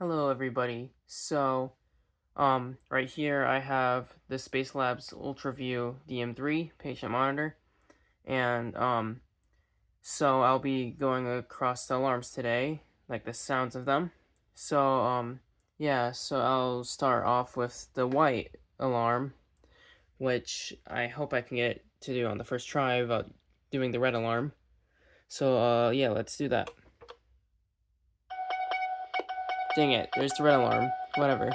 Hello everybody. Right here I have the Spacelabs Ultraview DM3 patient monitor, and I'll be going across the alarms today, like the sounds of them. So I'll start off with the white alarm, which I hope I can get to do on the first try without doing the red alarm. Yeah, let's do that. Dang it, there's the red alarm. Whatever.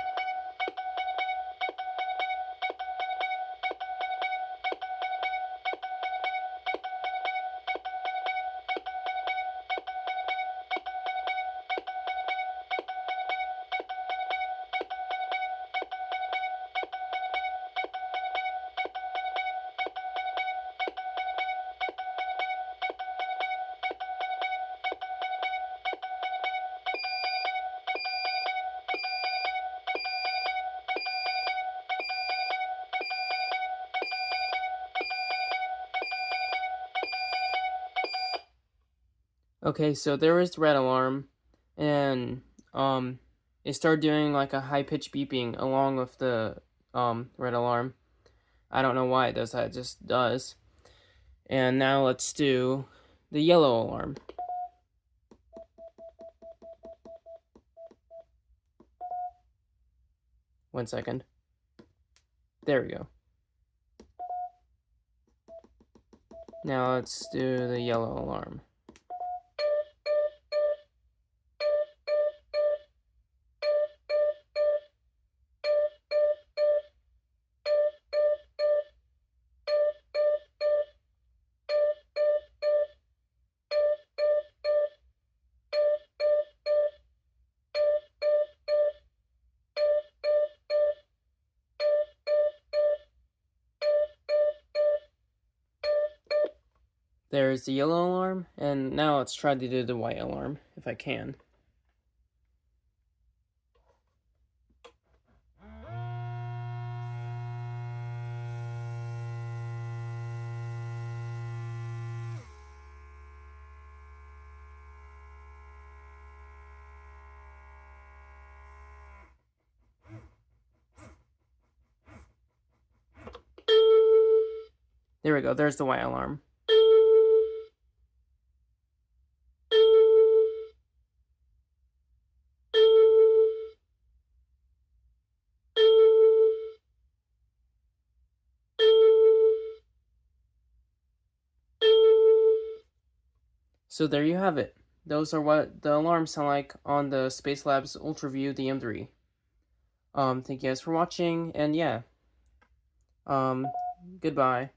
Okay, so there was the red alarm, and it started doing like a high pitched beeping along with the red alarm. I don't know why it does that; it just does. And now let's do the yellow alarm. One second. There we go. Now let's do the yellow alarm. There's the yellow alarm, and now let's try to do the white alarm, if I can. There we go, there's the white alarm. So there you have it. Those are what the alarms sound like on the Spacelabs Ultraview DM3. Thank you guys for watching, and yeah. Goodbye.